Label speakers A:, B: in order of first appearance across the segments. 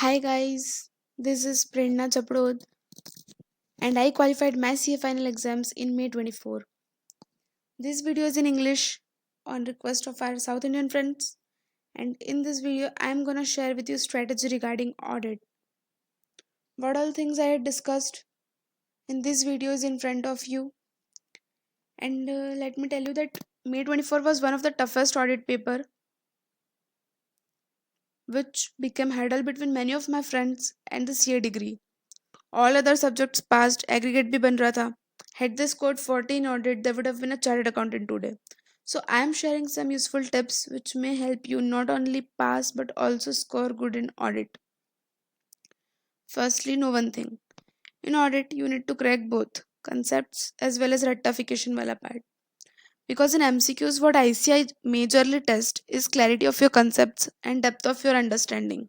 A: Hi guys, this is Prerna Chaprod and I qualified my CA final exams in May 24. This video is in English on request of our South Indian friends, and in this video I am gonna share with you strategy regarding audit. What all things I had discussed in this video is in front of you, and let me tell you that May 24 was one of the toughest audit paper which became hurdle between many of my friends and the CA degree. All other subjects passed, aggregate भी बन रहा था. Had they scored 40 in audit, they would have been a chartered accountant today. So I am sharing some useful tips which may help you not only pass but also score good in audit. Firstly, know one thing. In audit, you need to crack both concepts as well as rectification wala part. Because in MCQs, what ICI majorly test is clarity of your concepts and depth of your understanding,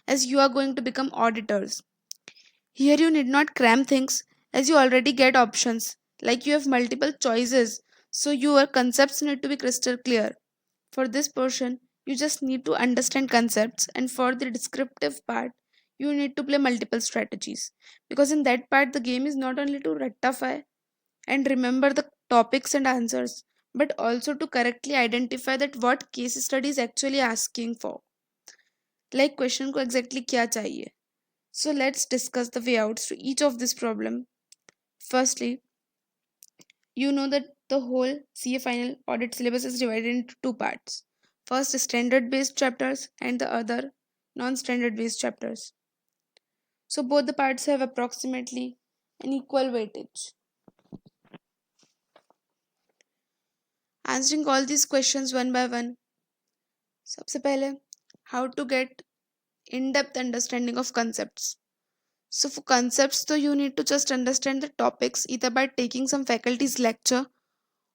A: as you are going to become auditors. Here you need not cram things as you already get options, like you have multiple choices, so your concepts need to be crystal clear. For this portion, you just need to understand concepts, and for the descriptive part, you need to play multiple strategies. Because in that part, the game is not only to rectify and remember the topics and answers, but also to correctly identify that what case study is actually asking for. Like question को exactly क्या चाहिए. So let's discuss the way outs to each of this problem. Firstly, you know that the whole CA final audit syllabus is divided into two parts. First, standard based chapters, and the other, non standard based chapters. So, both the parts have approximately an equal weightage. Answering all these questions one by one. सबसे पहले, how to get in depth understanding of concepts. So, for concepts, though, you need to just understand the topics either by taking some faculty's lecture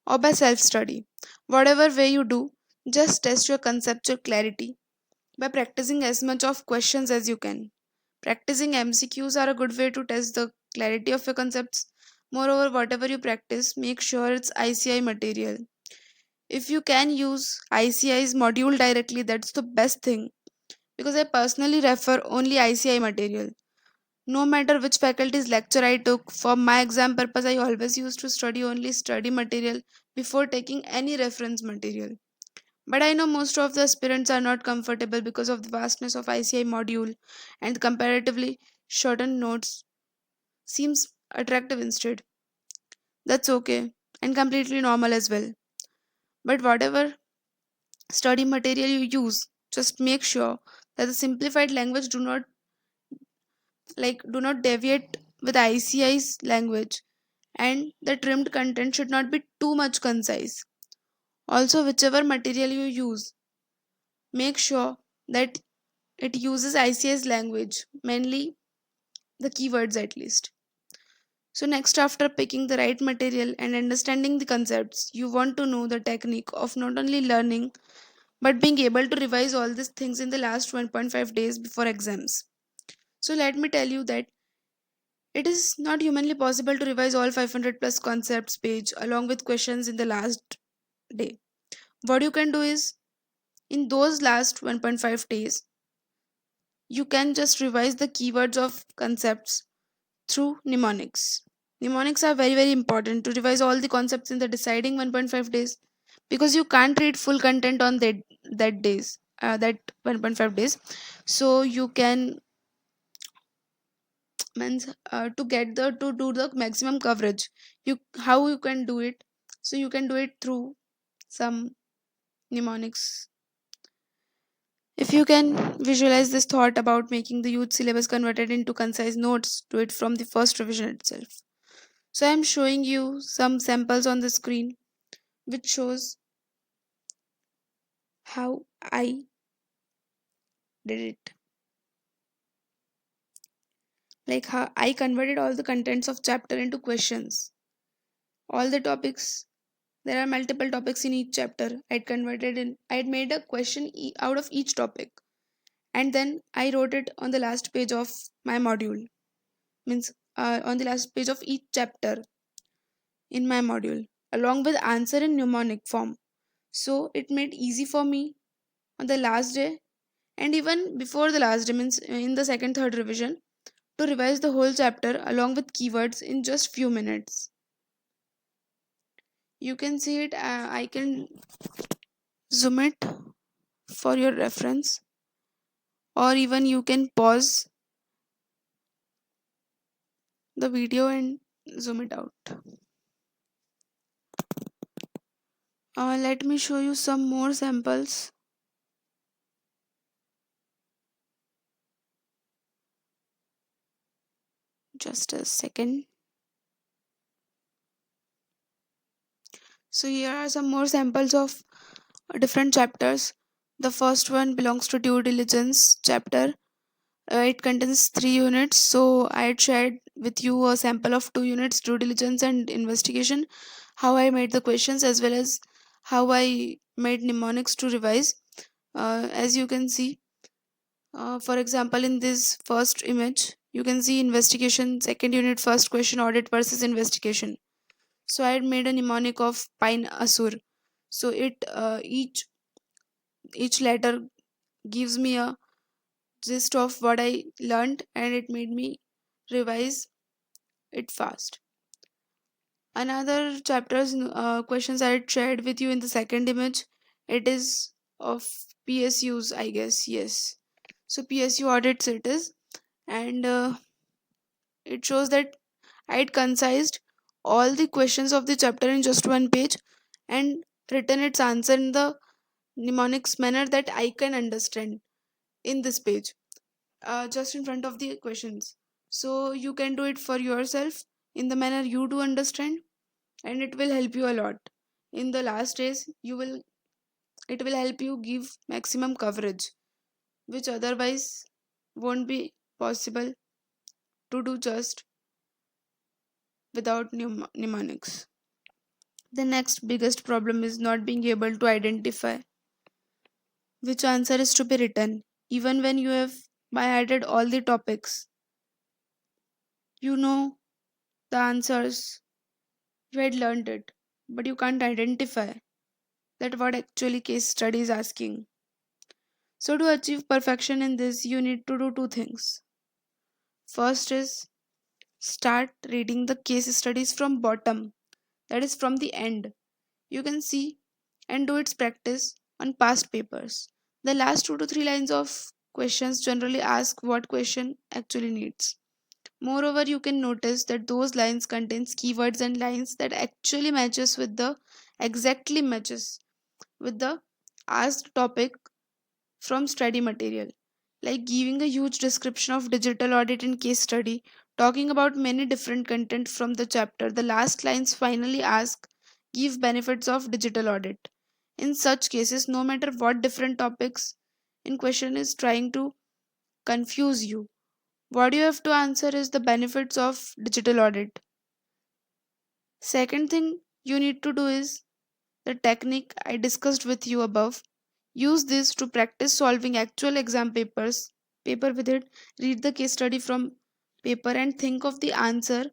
A: or by self study. Whatever way you do, just test your conceptual clarity by practicing as much of questions as you can. Practicing MCQs are a good way to test the clarity of your concepts. Moreover, whatever you practice, make sure it's ICI material. If you can use ICI's module directly, that's the best thing because I personally refer only ICI material. No matter which faculty's lecture I took, for my exam purpose, I always used to study only study material before taking any reference material. But I know most of the aspirants are not comfortable because of the vastness of ICI module and comparatively shortened notes seems attractive instead. That's okay and completely normal as well. But whatever study material you use, just make sure that the simplified language do not deviate with ICI's language, and the trimmed content should not be too much concise. Also, whichever material you use, make sure that it uses ICI's language, mainly the keywords at least. So, next, after picking the right material and understanding the concepts, you want to know the technique of not only learning but being able to revise all these things in the last 1.5 days before exams. So, let me tell you that it is not humanly possible to revise all 500 plus concepts page along with questions in the last day. What you can do is in those last 1.5 days, you can just revise the keywords of concepts through mnemonics. Mnemonics are very very important to revise all the concepts in the deciding 1.5 days because you can't read full content on that 1.5 days. So you can means to get the to do the maximum coverage. You how you can do it? So you can do it through some mnemonics. If you can visualize this thought about making the youth syllabus converted into concise notes, do it from the first revision itself. So I am showing you some samples on the screen which shows how I did it. Like how I converted all the contents of chapter into questions. All the topics, there are multiple topics in each chapter. I had made a question out of each topic, and then I wrote it on the last page of my module. Means on the last page of each chapter in my module, along with answer in mnemonic form. So it made easy for me on the last day And even before the last day, means in the second third revision, to revise the whole chapter along with keywords in just few minutes. You can see it, I can zoom it for your reference, or even you can pause the video and zoom it out. Let me show you some more samples. Just a second. So here are some more samples of different chapters. The first one belongs to due diligence chapter. It contains 3 units. So I had shared with you a sample of 2 units, due diligence and investigation, how I made the questions as well as how I made mnemonics to revise. As you can see, for example, in this first image, you can see investigation, second unit, first question, audit versus investigation. So I had made a mnemonic of Pine Asur. So it each letter gives me a gist of what I learned, and it made me revise it fast. Another chapter's questions I had shared with you in the second image. It is of PSUs, I guess. Yes. So PSU audits it is, and it shows that I had concised all the questions of the chapter in just one page and written its answer in the mnemonics manner that I can understand in this page, just in front of the questions. So you can do it for yourself in the manner you do understand, and it will help you a lot. In the last days, you will it will help you give maximum coverage, which otherwise won't be possible to do just without mnemonics. The next biggest problem is not being able to identify which answer is to be written. Even when you have by added all the topics, you know the answers, you had learned it, but you can't identify that what actually case study is asking. So to achieve perfection in this, you need to do two things. First is start reading the case studies from bottom, that is from the end. You can see and do its practice on past papers. The last 2 to 3 lines of questions generally ask what question actually needs. Moreover, you can notice that those lines contains keywords and lines that actually matches with the asked topic from study material, like giving a huge description of digital audit in case study, talking about many different content from the chapter. The last lines finally ask, give benefits of digital audit. In such cases, no matter what different topics in question is trying to confuse you, what you have to answer is the benefits of digital audit. Second thing you need to do is the technique I discussed with you above. Use this to practice solving actual exam paper with it. Read the case study from paper and think of the answer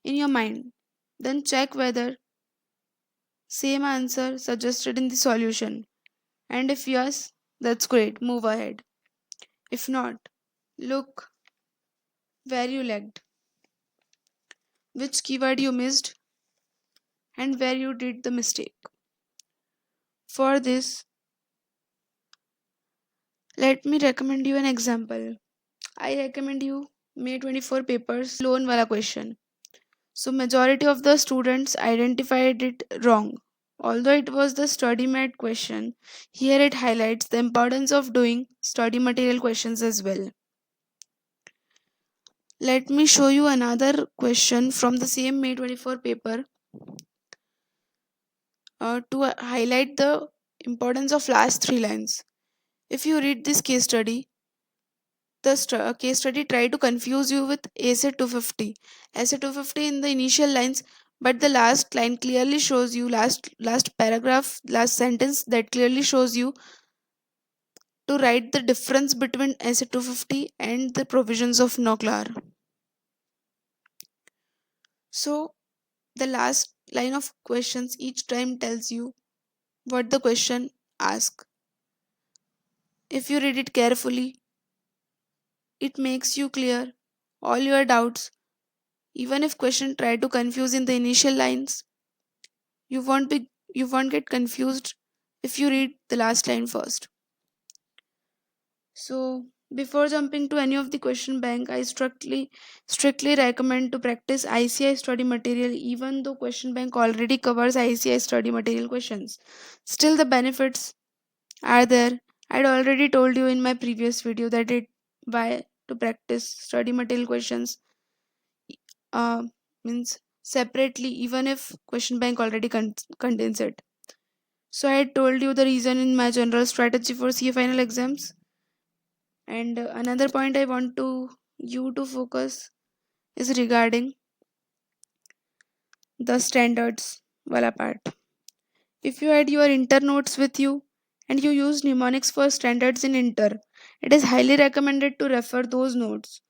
A: in your mind. Then check whether same answer suggested in the solution. And if yes, that's great. Move ahead. If not, look where you lagged, which keyword you missed, and where you did the mistake. For this, let me recommend you an example. I recommend you May 24 papers loan wala question. So majority of the students identified it wrong. Although it was the study mat question, here it highlights the importance of doing study material questions as well. Let me show you another question from the same May 24 paper to highlight the importance of last 3 lines. If you read this case study, the case study try to confuse you with essay 250. Essay 250 in the initial lines, but the last line clearly shows you, last paragraph, last sentence that clearly shows you to write the difference between essay 250 and the provisions of NOCLAR. So the last line of questions each time tells you what the question asks. If you read it carefully, it makes you clear all your doubts. Even if question try to confuse in the initial lines, you won't get confused if you read the last line first. So before jumping to any of the question bank, I strictly recommend to practice ICI study material even though question bank already covers ICI study material questions. Still the benefits are there. I'd already told you in my previous video that it why to practice study material questions uh, means separately even if question bank already contains it. So I told you the reason in my general strategy for CA final exams. And another point I want to you to focus is regarding the standards wala part. If you had your inter notes with you and you use mnemonics for standards in inter, it is highly recommended to refer those notes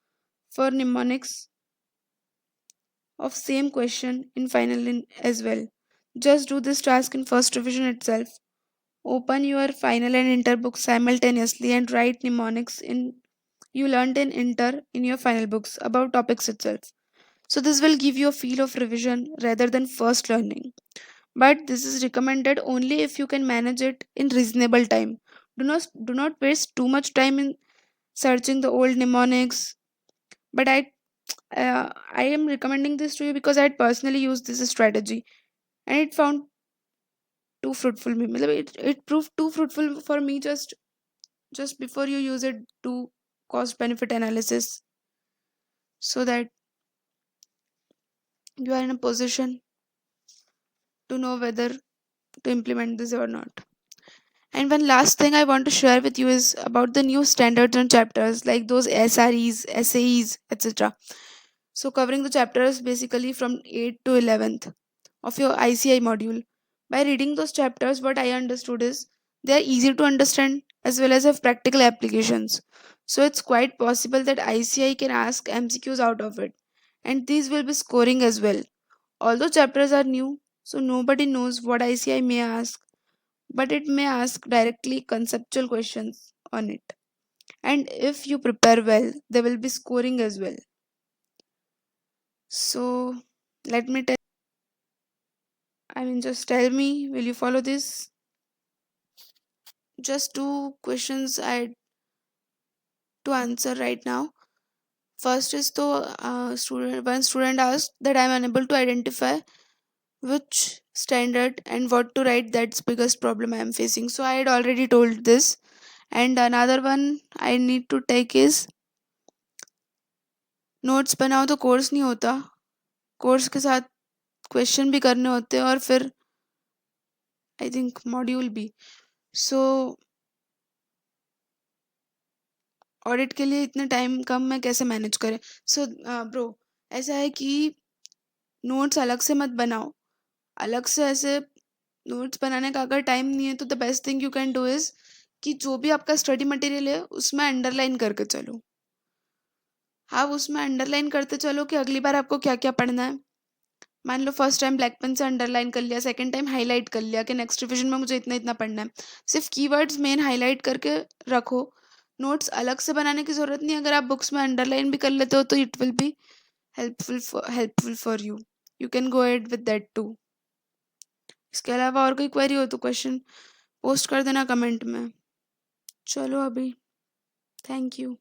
A: for mnemonics of same question in final in as well. Just do this task in first revision itself. Open your final and inter books simultaneously and write mnemonics in you learned in inter in your final books about topics itself. So this will give you a feel of revision rather than first learning. But this is recommended only if you can manage it in reasonable time. Do not waste too much time in searching the old mnemonics. But I am recommending this to you because I had personally used this strategy and it found too fruitful me. मतलब it proved too fruitful for me just before you use it to cost benefit analysis so that you are in a position to know whether to implement this or not. And one last thing I want to share with you is about the new standards and chapters like those SREs, SAEs, etc. So, covering the chapters basically from 8th to 11th of your ICI module. By reading those chapters, what I understood is they are easy to understand as well as have practical applications. So, it's quite possible that ICI can ask MCQs out of it, and these will be scoring as well. Although chapters are new, so nobody knows what ICI may ask, but it may ask directly conceptual questions on it. And if you prepare well, they will be scoring as well. So let me tell just tell me, will you follow this? Just two questions I had to answer right now. First is to one student asked that I am unable to identify which standard and what to write. That's biggest problem I am facing. So I had already told this. And another one I need to take is notes बनाओ तो course नहीं होता, course के साथ question भी करने होते हैं और फिर आई थिंक मॉड्यूल भी. सो ऑडिट के लिए इतने टाइम कम में कैसे मैनेज करें. सो ब्रो ऐसा है कि नोट्स अलग से मत बनाओ. अलग से ऐसे नोट्स बनाने का अगर टाइम नहीं है तो the best thing you can do is कि जो भी आपका स्टडी मटेरियल है उसमें अंडरलाइन करके चलो. आप उसमें अंडरलाइन करते चलो कि अगली बार आपको क्या क्या पढ़ना है. मान लो फर्स्ट टाइम ब्लैक पेन से अंडरलाइन कर लिया, सेकंड टाइम हाईलाइट कर लिया कि नेक्स्ट रिविजन में मुझे इतना इतना पढ़ना है. सिर्फ कीवर्ड्स मेन हाईलाइट करके रखो. नोट्स अलग से बनाने की ज़रूरत नहीं. अगर आप बुक्स में अंडरलाइन भी कर लेते हो तो it will be helpful for you. You can go ahead with that too. इसके अलावा और कोई क्वेरी हो तो क्वेश्चन पोस्ट कर देना कमेंट में. चलो अभी, थैंक यू.